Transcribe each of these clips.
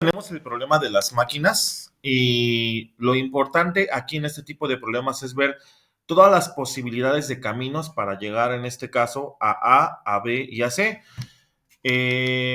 Tenemos el problema de las máquinas y lo importante aquí en este tipo de problemas es ver todas las posibilidades de caminos para llegar en este caso a B y a C.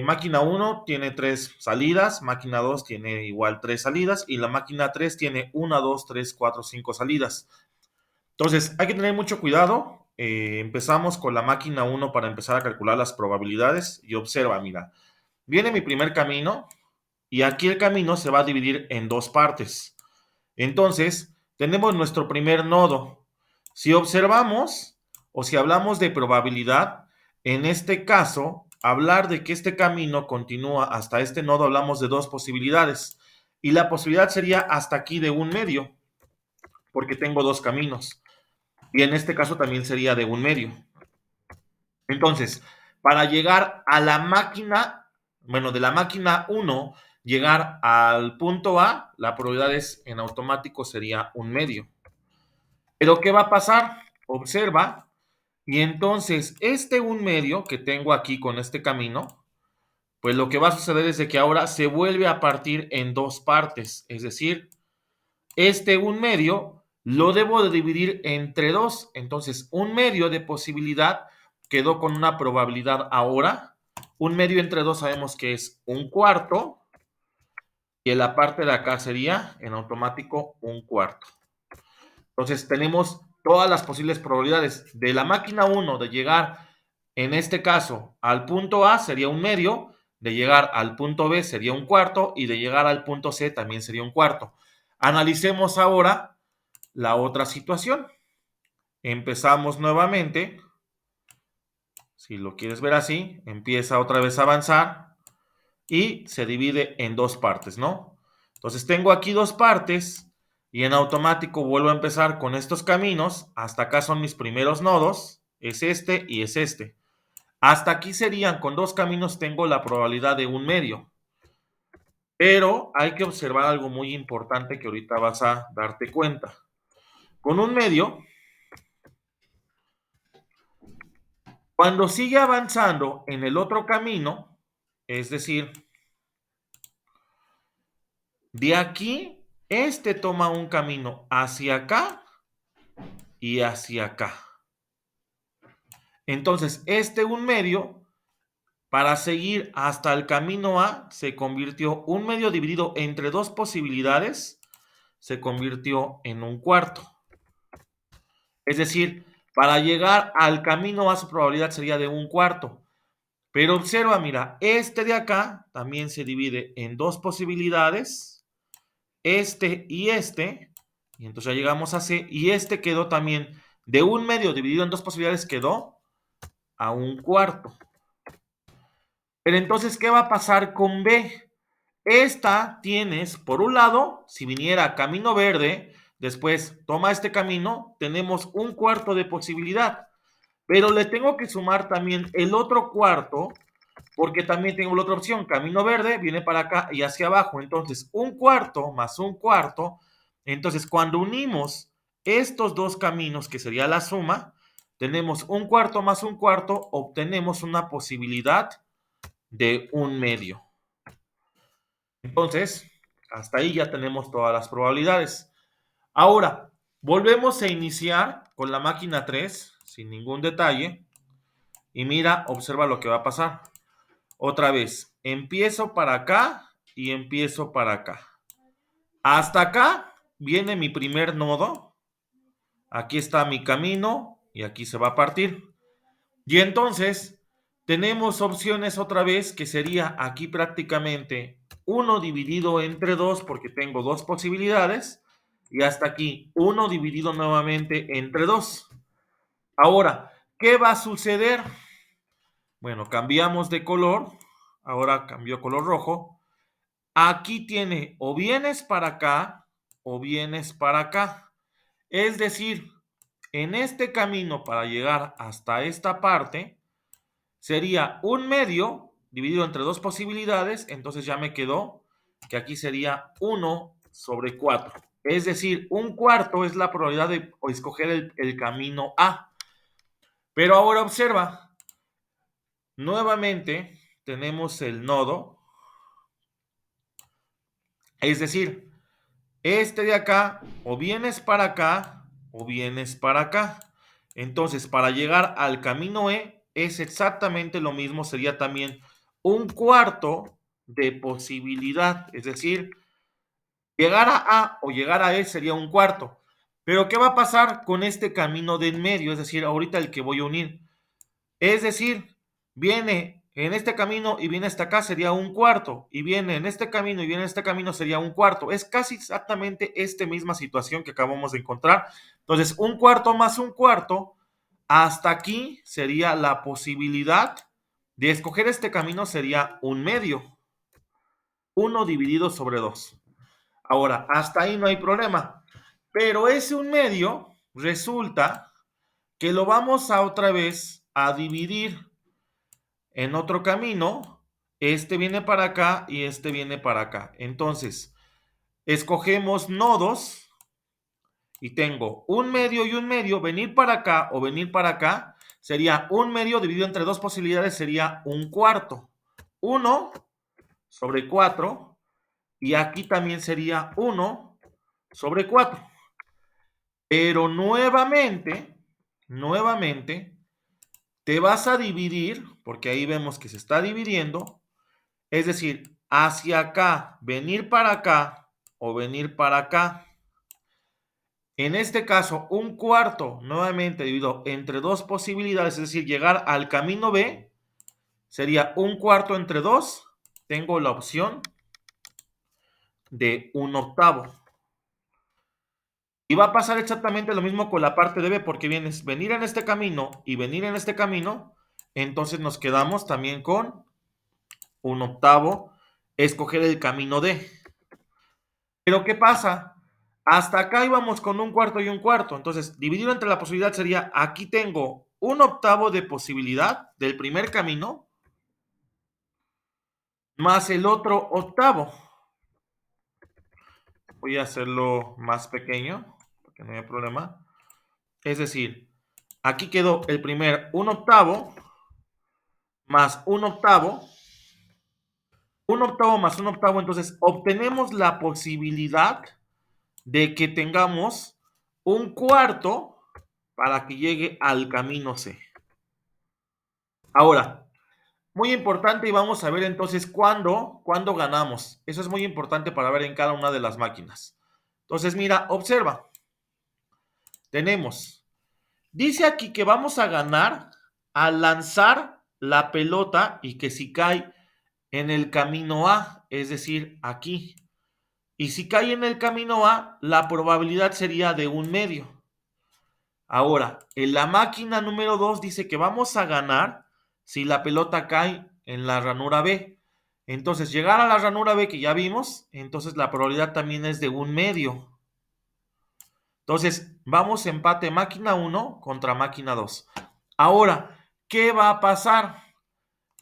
Máquina 1 tiene 3 salidas, máquina 2 tiene igual 3 salidas y la máquina 3 tiene 1, 2, 3, 4, 5 salidas. Entonces hay que tener mucho cuidado. Empezamos con la máquina 1 para empezar a calcular las probabilidades y observa, mira, viene mi primer camino. Y aquí el camino se va a dividir en dos partes. Entonces, tenemos nuestro primer nodo. Si observamos o si hablamos de probabilidad, en este caso, hablar de que este camino continúa hasta este nodo, hablamos de dos posibilidades. Y la posibilidad sería hasta aquí de un medio, porque tengo dos caminos. Y en este caso también sería de un medio. Entonces, para llegar a la máquina, bueno, de la máquina 1, llegar al punto A, la probabilidad es en automático sería un medio. Pero ¿qué va a pasar? Observa, y entonces este un medio que tengo aquí con este camino, pues lo que va a suceder es de que ahora se vuelve a partir en dos partes, es decir, este un medio lo debo de dividir entre dos, entonces un medio de posibilidad quedó con una probabilidad ahora, un medio entre dos sabemos que es un cuarto, y en la parte de acá sería en automático un cuarto. Entonces tenemos todas las posibles probabilidades de la máquina 1 de llegar, en este caso, al punto A sería un medio, de llegar al punto B sería un cuarto y de llegar al punto C también sería un cuarto. Analicemos ahora la otra situación. Empezamos nuevamente. Si lo quieres ver así, empieza otra vez a avanzar y se divide en dos partes, ¿no? Entonces tengo aquí dos partes y en automático vuelvo a empezar con estos caminos. Hasta acá son mis primeros nodos, es este y es este. Hasta aquí serían, con dos caminos tengo la probabilidad de un medio. Pero hay que observar algo muy importante que ahorita vas a darte cuenta. Con un medio, cuando sigue avanzando en el otro camino, es decir, de aquí, este toma un camino hacia acá y hacia acá. Entonces, este un medio, para seguir hasta el camino A, se convirtió, un medio dividido entre dos posibilidades, se convirtió en un cuarto. Es decir, para llegar al camino A, su probabilidad sería de un cuarto. Pero observa, mira, este de acá también se divide en dos posibilidades, este, y entonces ya llegamos a C, y este quedó también de un medio dividido en dos posibilidades, quedó a un cuarto. Pero entonces, ¿qué va a pasar con B? Esta tienes, por un lado, si viniera camino verde, después toma este camino, tenemos un cuarto de posibilidad, pero le tengo que sumar también el otro cuarto, porque también tengo la otra opción, camino verde, viene para acá y hacia abajo, entonces un cuarto más un cuarto, entonces cuando unimos estos dos caminos, que sería la suma, tenemos un cuarto más un cuarto, obtenemos una posibilidad de un medio. Entonces, hasta ahí ya tenemos todas las probabilidades. Ahora, volvemos a iniciar con la máquina 3, sin ningún detalle, y mira, observa lo que va a pasar. Otra vez, empiezo para acá y empiezo para acá. Hasta acá viene mi primer nodo. Aquí está mi camino y aquí se va a partir. Y entonces tenemos opciones otra vez que sería aquí prácticamente 1 dividido entre 2 porque tengo dos posibilidades. Y hasta aquí 1 dividido nuevamente entre 2. Ahora, ¿qué va a suceder? Bueno, cambiamos de color. Ahora cambió color rojo. Aquí tiene o vienes para acá o vienes para acá. Es decir, en este camino para llegar hasta esta parte sería un medio dividido entre dos posibilidades, entonces ya me quedó que aquí sería 1 sobre 4. Es decir, un cuarto es la probabilidad de escoger el camino A. Pero ahora observa, nuevamente tenemos el nodo Es decir, este de acá, o vienes para acá, o vienes para acá. Entonces, para llegar al camino E, es exactamente lo mismo, sería también un cuarto de posibilidad. Es decir, llegar a A o llegar a E sería un cuarto. Pero, ¿qué va a pasar con este camino de en medio? Es decir, ahorita el que voy a unir. Es decir, viene en este camino y viene hasta acá sería un cuarto, y viene en este camino y viene en este camino sería un cuarto. Es casi exactamente esta misma situación que acabamos de encontrar. Entonces, un cuarto más un cuarto, hasta aquí sería la posibilidad de escoger este camino sería un medio, 1 dividido sobre 2. Ahora, hasta ahí no hay problema. Pero ese un medio resulta que lo vamos a otra vez a dividir en otro camino. Este viene para acá y este viene para acá. Entonces, escogemos nodos y tengo un medio y un medio. Venir para acá o venir para acá sería un medio dividido entre dos posibilidades, sería un cuarto. 1/4. Y aquí también sería 1/4. Pero nuevamente, te vas a dividir, porque ahí vemos que se está dividiendo. Es decir, hacia acá, venir para acá o venir para acá. En este caso, un cuarto nuevamente dividido entre dos posibilidades, es decir, llegar al camino B, sería un cuarto entre 2. Tengo la opción de 1/8. Y va a pasar exactamente lo mismo con la parte de B, porque vienes venir en este camino y venir en este camino. Entonces nos quedamos también con 1/8, escoger el camino D. Pero ¿qué pasa? Hasta acá íbamos con un cuarto y un cuarto. Entonces, dividido entre la posibilidad sería, aquí tengo 1/8 de posibilidad del primer camino, más el otro octavo. Voy a hacerlo más pequeño, porque no hay problema. Es decir, aquí quedó el primer 1/8, más 1/8. 1/8 más 1/8, entonces obtenemos la posibilidad de que tengamos un cuarto para que llegue al camino C. Ahora, muy importante, y vamos a ver entonces cuándo ganamos. Eso es muy importante para ver en cada una de las máquinas. Entonces, mira, observa. Tenemos, dice aquí que vamos a ganar al lanzar la pelota y que si cae en el camino A, es decir, aquí. Y si cae en el camino A, la probabilidad sería de un medio. Ahora, en la máquina número 2 dice que vamos a ganar si la pelota cae en la ranura B. Entonces, llegar a la ranura B que ya vimos, entonces la probabilidad también es de un medio. Entonces, vamos empate máquina 1 contra máquina 2. Ahora, ¿qué va a pasar?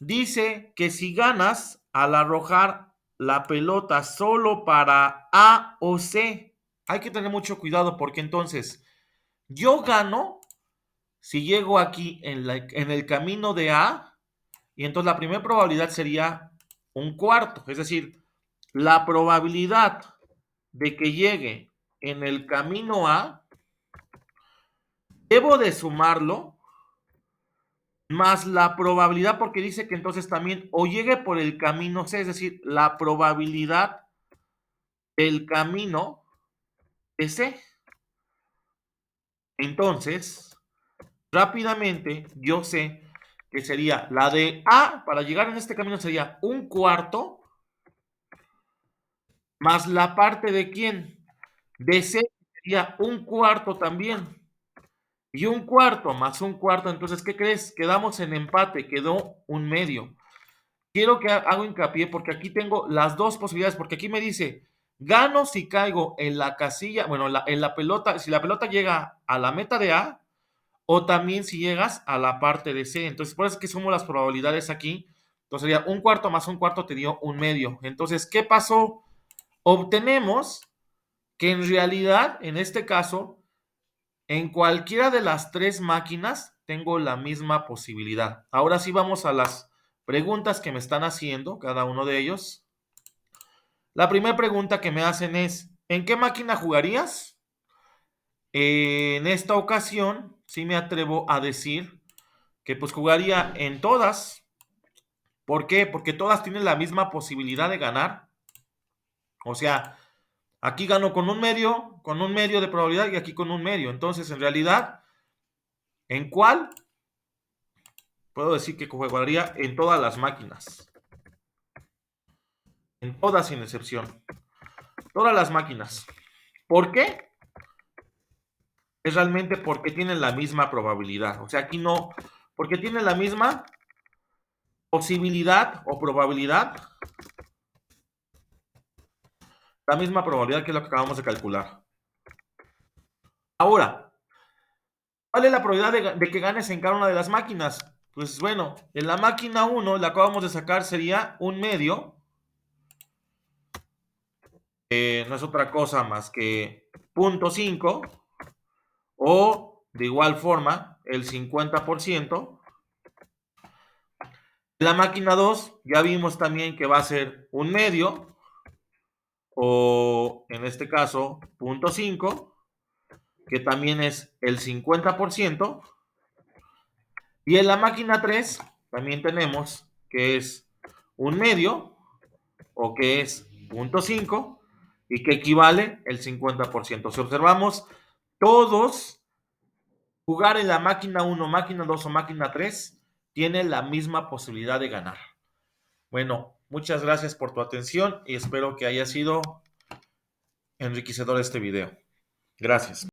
Dice que si ganas al arrojar la pelota solo para A o C, hay que tener mucho cuidado porque entonces yo gano si llego aquí en el camino de A, y entonces la primera probabilidad sería un cuarto, es decir, la probabilidad de que llegue en el camino A, debo de sumarlo más la probabilidad, porque dice que entonces también o llegue por el camino C, es decir, la probabilidad del camino de C. Entonces, rápidamente yo sé que sería la de A, para llegar en este camino sería un cuarto, más la parte de ¿quién? De C sería un cuarto también. Y un cuarto más un cuarto, entonces, ¿qué crees? Quedamos en empate, quedó un medio. Quiero que hago hincapié porque aquí tengo las dos posibilidades, porque aquí me dice, gano si caigo en la casilla, bueno, en la pelota, si la pelota llega a la meta de A, o también si llegas a la parte de C. Entonces, por eso es que sumo las probabilidades aquí. Entonces sería un cuarto más un cuarto te dio un medio. Entonces, ¿qué pasó? Obtenemos que en realidad, en este caso, en cualquiera de las tres máquinas tengo la misma posibilidad. Ahora sí vamos a las preguntas que me están haciendo cada uno de ellos. La primera pregunta que me hacen es, ¿en qué máquina jugarías? En esta ocasión, sí me atrevo a decir que pues jugaría en todas. ¿Por qué? Porque todas tienen la misma posibilidad de ganar. O sea, aquí gano con un medio de probabilidad y aquí con un medio. Entonces, en realidad, ¿en cuál? Puedo decir que jugaría en todas las máquinas. En todas sin excepción. Todas las máquinas. ¿Por qué? Es realmente porque tienen la misma probabilidad. O sea, aquí no, porque tienen la misma posibilidad o probabilidad, la misma probabilidad que es lo que acabamos de calcular. Ahora, ¿cuál es la probabilidad de que ganes en cada una de las máquinas? Pues bueno, en la máquina 1 la acabamos de sacar sería un medio, no es otra cosa más que 0.5 o de igual forma el 50%. La máquina 2 ya vimos también que va a ser un medio o en este caso 0.5, que también es el 50%. Y en la máquina 3 también tenemos que es un medio o que es 0.5 y que equivale el 50%. Si observamos, todos jugar en la máquina 1, máquina 2 o máquina 3 tienen la misma posibilidad de ganar. Bueno, muchas gracias por tu atención y espero que haya sido enriquecedor este video. Gracias.